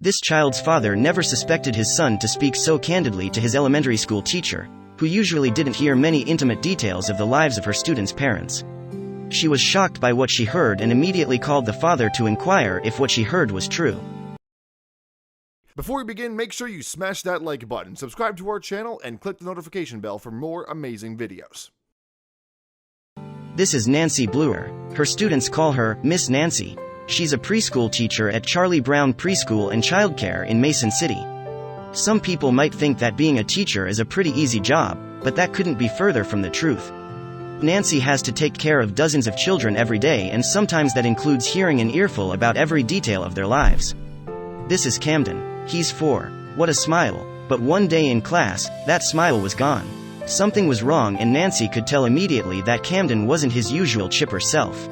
This child's father never suspected his son to speak so candidly to his elementary school teacher, who usually didn't hear many intimate details of the lives of her students' parents. She was shocked by what she heard and immediately called the father to inquire if what she heard was true. Before we begin, make sure you smash that like button, subscribe to our channel, and click the notification bell for more amazing videos. This is Nancy Bleuer. Her students call her Miss Nancy. She's a preschool teacher at Charlie Brown Preschool and Childcare in Mason City. Some people might think that being a teacher is a pretty easy job, but that couldn't be further from the truth. Nancy has to take care of dozens of children every day, and sometimes that includes hearing an earful about every detail of their lives. This is Camden. He's 4. What a smile. But one day in class, that smile was gone. Something was wrong, and Nancy could tell immediately that Camden wasn't his usual chipper self.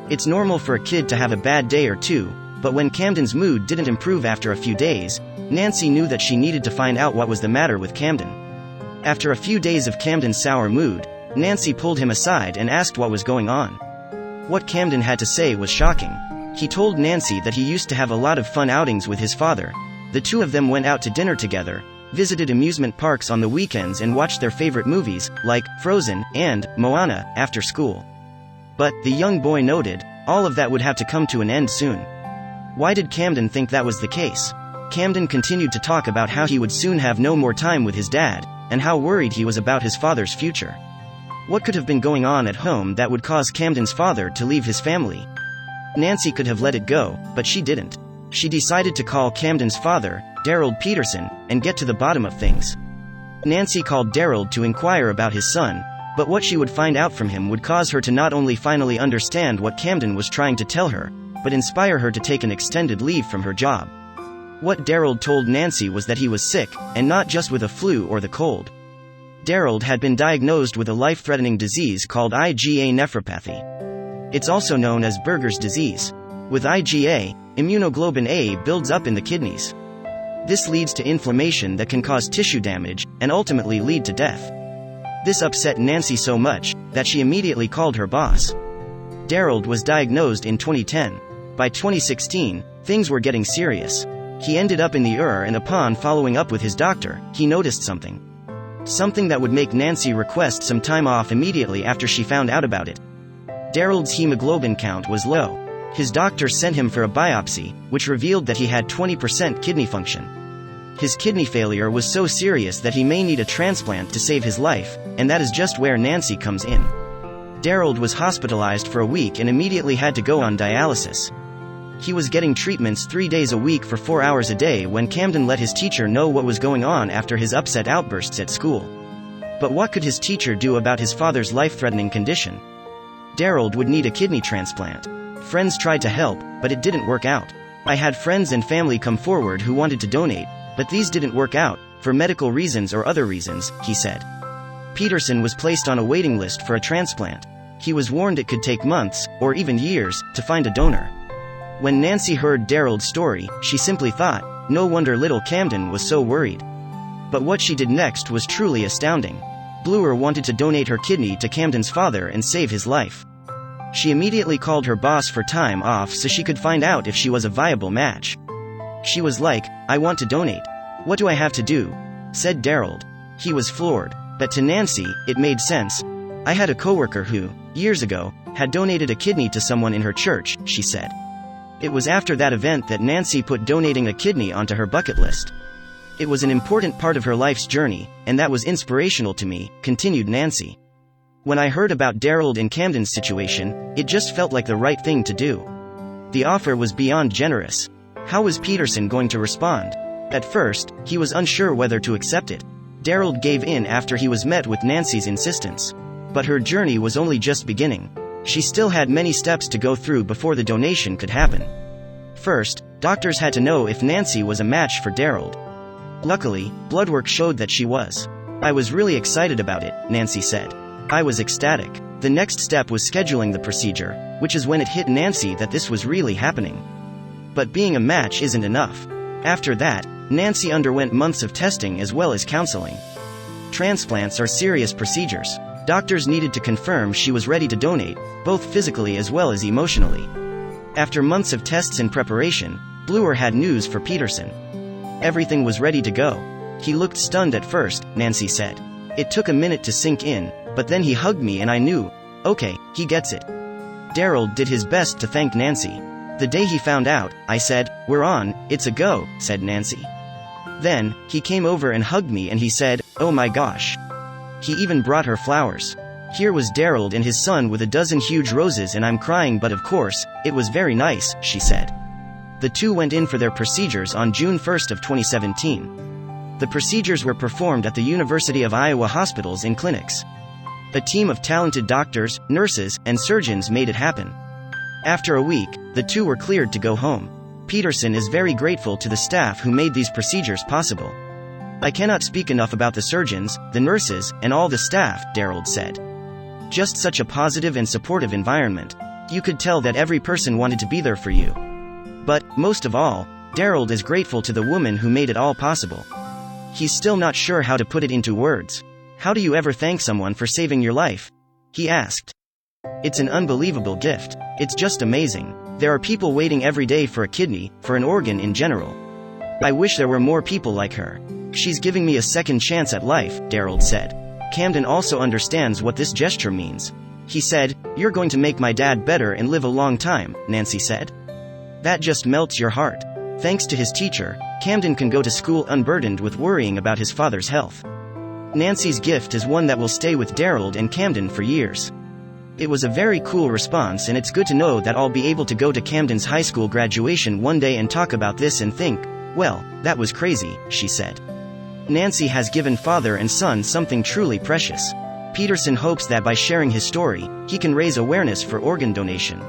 It's normal for a kid to have a bad day or two, but when Camden's mood didn't improve after a few days, Nancy knew that she needed to find out what was the matter with Camden. After a few days of Camden's sour mood, Nancy pulled him aside and asked what was going on. What Camden had to say was shocking. He told Nancy that he used to have a lot of fun outings with his father. The two of them went out to dinner together, visited amusement parks on the weekends, and watched their favorite movies, like Frozen and Moana, after school. But, the young boy noted, all of that would have to come to an end soon. Why did Camden think that was the case? Camden continued to talk about how he would soon have no more time with his dad, and how worried he was about his father's future. What could have been going on at home that would cause Camden's father to leave his family? Nancy could have let it go, but she didn't. She decided to call Camden's father, Daryl Peterson, and get to the bottom of things. Nancy called Daryl to inquire about his son, but what she would find out from him would cause her to not only finally understand what Camden was trying to tell her, but inspire her to take an extended leave from her job. What Daryl told Nancy was that he was sick, and not just with a flu or the cold. Daryl had been diagnosed with a life-threatening disease called IgA nephropathy. It's also known as Buerger's disease. With IgA, immunoglobulin A builds up in the kidneys. This leads to inflammation that can cause tissue damage, and ultimately lead to death. This upset Nancy so much, that she immediately called her boss. Daryl was diagnosed in 2010. By 2016, things were getting serious. He ended up in the ER, and upon following up with his doctor, he noticed something. Something that would make Nancy request some time off immediately after she found out about it. Daryl's hemoglobin count was low. His doctor sent him for a biopsy, which revealed that he had 20% kidney function. His kidney failure was so serious that he may need a transplant to save his life, and that is just where Nancy comes in. Daryl was hospitalized for a week and immediately had to go on dialysis. He was getting treatments 3 days a week for 4 hours a day when Camden let his teacher know what was going on after his upset outbursts at school. But what could his teacher do about his father's life-threatening condition? Daryl would need a kidney transplant. Friends tried to help, but it didn't work out. I had friends and family come forward who wanted to donate, but these didn't work out, for medical reasons or other reasons, he said. Peterson was placed on a waiting list for a transplant. He was warned it could take months, or even years, to find a donor. When Nancy heard Daryl's story, she simply thought, no wonder little Camden was so worried. But what she did next was truly astounding. Bleuer wanted to donate her kidney to Camden's father and save his life. She immediately called her boss for time off so she could find out if she was a viable match. She was like, I want to donate. What do I have to do? Said Daryl. He was floored. But to Nancy, it made sense. I had a coworker who, years ago, had donated a kidney to someone in her church, she said. It was after that event that Nancy put donating a kidney onto her bucket list. It was an important part of her life's journey, and that was inspirational to me, continued Nancy. When I heard about Daryl and Camden's situation, it just felt like the right thing to do. The offer was beyond generous. How was Peterson going to respond? At first, he was unsure whether to accept it. Daryl gave in after he was met with Nancy's insistence. But her journey was only just beginning. She still had many steps to go through before the donation could happen. First, doctors had to know if Nancy was a match for Daryl. Luckily, blood work showed that she was. I was really excited about it, Nancy said. I was ecstatic. The next step was scheduling the procedure, which is when it hit Nancy that this was really happening. But being a match isn't enough. After that, Nancy underwent months of testing as well as counseling. Transplants are serious procedures. Doctors needed to confirm she was ready to donate, both physically as well as emotionally. After months of tests and preparation, Bleuer had news for Peterson. Everything was ready to go. He looked stunned at first, Nancy said. It took a minute to sink in, but then he hugged me and I knew, okay, he gets it. Daryl did his best to thank Nancy. The day he found out, I said, "We're on, it's a go," said Nancy. Then, he came over and hugged me and he said, "Oh my gosh." He even brought her flowers. Here was Daryl and his son with a dozen huge roses and I'm crying, but of course, it was very nice, she said. The two went in for their procedures on June 1st of 2017. The procedures were performed at the University of Iowa hospitals and clinics. A team of talented doctors, nurses, and surgeons made it happen. After a week, the two were cleared to go home. Peterson is very grateful to the staff who made these procedures possible. "I cannot speak enough about the surgeons, the nurses, and all the staff," Daryl said. Just such a positive and supportive environment. You could tell that every person wanted to be there for you. But, most of all, Daryl is grateful to the woman who made it all possible. He's still not sure how to put it into words. "How do you ever thank someone for saving your life?" he asked. "It's an unbelievable gift. It's just amazing. There are people waiting every day for a kidney, for an organ in general. I wish there were more people like her. She's giving me a second chance at life," Daryl said. Camden also understands what this gesture means. He said, "You're going to make my dad better and live a long time," Nancy said. That just melts your heart. Thanks to his teacher, Camden can go to school unburdened with worrying about his father's health. Nancy's gift is one that will stay with Daryl and Camden for years. It was a very cool response, and it's good to know that I'll be able to go to Camden's high school graduation one day and talk about this and think, "Well, that was crazy," she said. Nancy has given father and son something truly precious. Peterson hopes that by sharing his story, he can raise awareness for organ donation.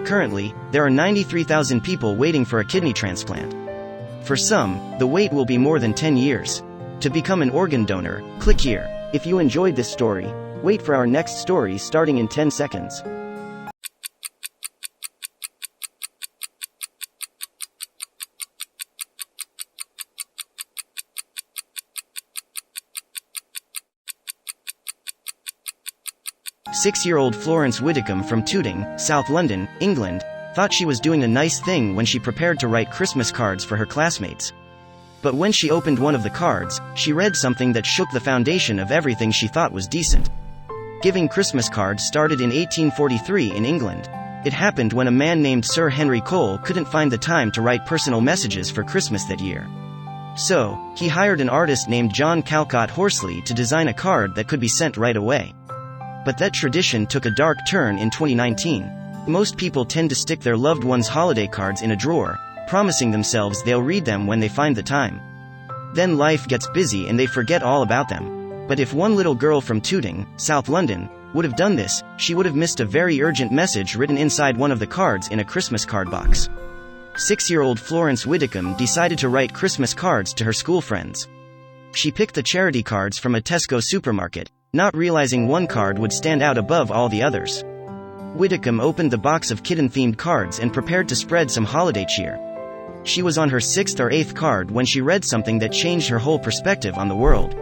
Currently, there are 93,000 people waiting for a kidney transplant. For some, the wait will be more than 10 years. To become an organ donor, click here. If you enjoyed this story, wait for our next story starting in 10 seconds. Six-year-old Florence Widdicombe from Tooting, South London, England, thought she was doing a nice thing when she prepared to write Christmas cards for her classmates. But when she opened one of the cards, she read something that shook the foundation of everything she thought was decent. Giving Christmas cards started in 1843 in England. It happened when a man named Sir Henry Cole couldn't find the time to write personal messages for Christmas that year. So, he hired an artist named John Calcott Horsley to design a card that could be sent right away. But that tradition took a dark turn in 2019. Most people tend to stick their loved ones' holiday cards in a drawer, promising themselves they'll read them when they find the time. Then life gets busy and they forget all about them. But if one little girl from Tooting, South London, would have done this, she would have missed a very urgent message written inside one of the cards in a Christmas card box. 6-year-old Florence Widdicombe decided to write Christmas cards to her school friends. She picked the charity cards from a Tesco supermarket, not realizing one card would stand out above all the others. Widdicombe opened the box of kitten-themed cards and prepared to spread some holiday cheer. She was on her 6th or 8th card when she read something that changed her whole perspective on the world.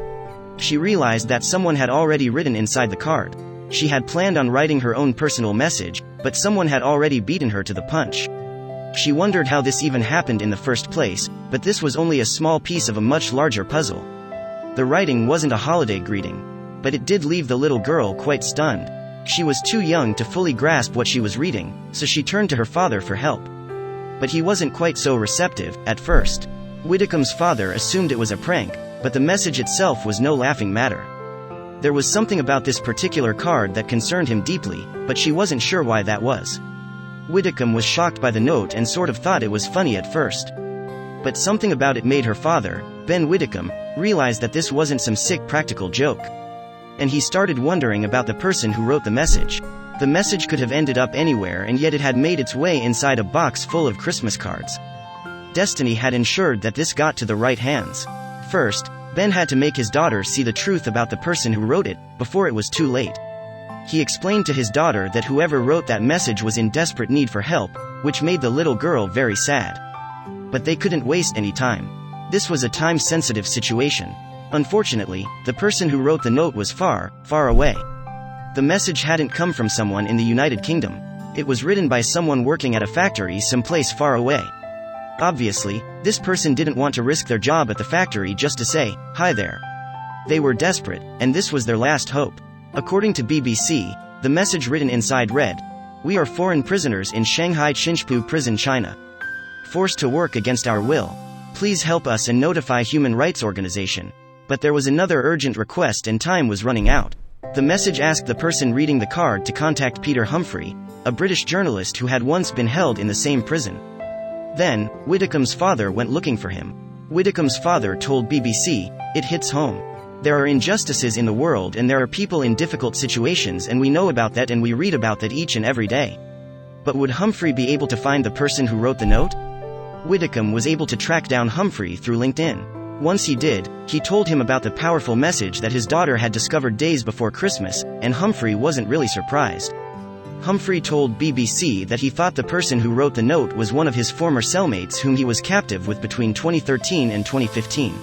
She realized that someone had already written inside the card. She had planned on writing her own personal message, but someone had already beaten her to the punch. She wondered how this even happened in the first place, but this was only a small piece of a much larger puzzle. The writing wasn't a holiday greeting. But it did leave the little girl quite stunned. She was too young to fully grasp what she was reading, so she turned to her father for help. But he wasn't quite so receptive, at first. Widdicombe's father assumed it was a prank, but the message itself was no laughing matter. There was something about this particular card that concerned him deeply, but she wasn't sure why that was. Widdicombe was shocked by the note and sort of thought it was funny at first. But something about it made her father, Ben Widdicombe, realize that this wasn't some sick practical joke. And he started wondering about the person who wrote the message. The message could have ended up anywhere, and yet it had made its way inside a box full of Christmas cards. Destiny had ensured that this got to the right hands. First, Ben had to make his daughter see the truth about the person who wrote it, before it was too late. He explained to his daughter that whoever wrote that message was in desperate need for help, which made the little girl very sad. But they couldn't waste any time. This was a time-sensitive situation. Unfortunately, the person who wrote the note was far, far away. The message hadn't come from someone in the United Kingdom. It was written by someone working at a factory someplace far away. Obviously, this person didn't want to risk their job at the factory just to say, "Hi there." They were desperate, and this was their last hope. According to BBC, the message written inside read, "We are foreign prisoners in Shanghai Chinchpu Prison, China. Forced to work against our will. Please help us and notify human rights organization." But there was another urgent request and time was running out. The message asked the person reading the card to contact Peter Humphrey, a British journalist who had once been held in the same prison. Then, Widdicombe's father went looking for him. Widdicombe's father told BBC, "It hits home. There are injustices in the world and there are people in difficult situations and we know about that and we read about that each and every day." But would Humphrey be able to find the person who wrote the note? Widdicombe was able to track down Humphrey through LinkedIn. Once he did, he told him about the powerful message that his daughter had discovered days before Christmas, and Humphrey wasn't really surprised. Humphrey told BBC that he thought the person who wrote the note was one of his former cellmates whom he was captive with between 2013 and 2015.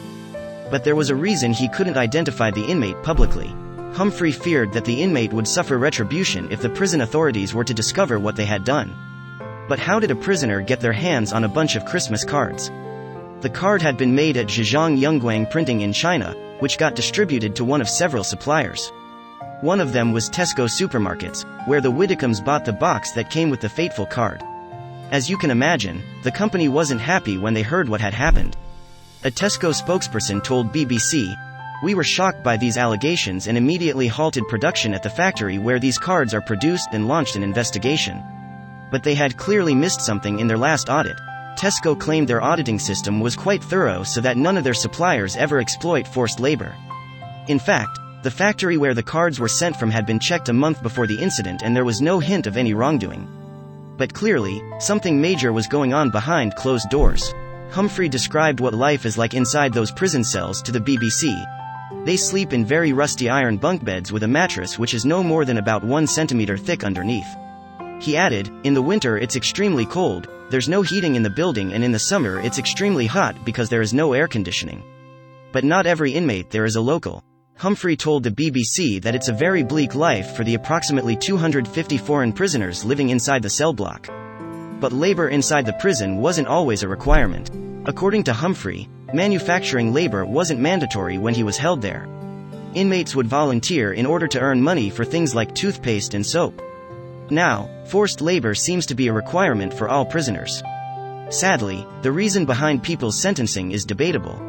But there was a reason he couldn't identify the inmate publicly. Humphrey feared that the inmate would suffer retribution if the prison authorities were to discover what they had done. But how did a prisoner get their hands on a bunch of Christmas cards? The card had been made at Zhejiang Yongguang Printing in China, which got distributed to one of several suppliers. One of them was Tesco Supermarkets, where the Widdicombe's bought the box that came with the fateful card. As you can imagine, the company wasn't happy when they heard what had happened. A Tesco spokesperson told BBC, "We were shocked by these allegations and immediately halted production at the factory where these cards are produced and launched an investigation. But they had clearly missed something in their last audit." Tesco claimed their auditing system was quite thorough so that none of their suppliers ever exploit forced labor. In fact, the factory where the cards were sent from had been checked a month before the incident and there was no hint of any wrongdoing. But clearly, something major was going on behind closed doors. Humphrey described what life is like inside those prison cells to the BBC. They sleep in very rusty iron bunk beds with a mattress which is no more than about 1 centimeter thick underneath. He added, "In the winter it's extremely cold, there's no heating in the building, and in the summer it's extremely hot because there is no air conditioning. But not every inmate there is a local." Humphrey told the BBC that it's a very bleak life for the approximately 250 foreign prisoners living inside the cell block. But labor inside the prison wasn't always a requirement. According to Humphrey, manufacturing labor wasn't mandatory when he was held there. Inmates would volunteer in order to earn money for things like toothpaste and soap. Now, forced labor seems to be a requirement for all prisoners. Sadly, the reason behind people's sentencing is debatable.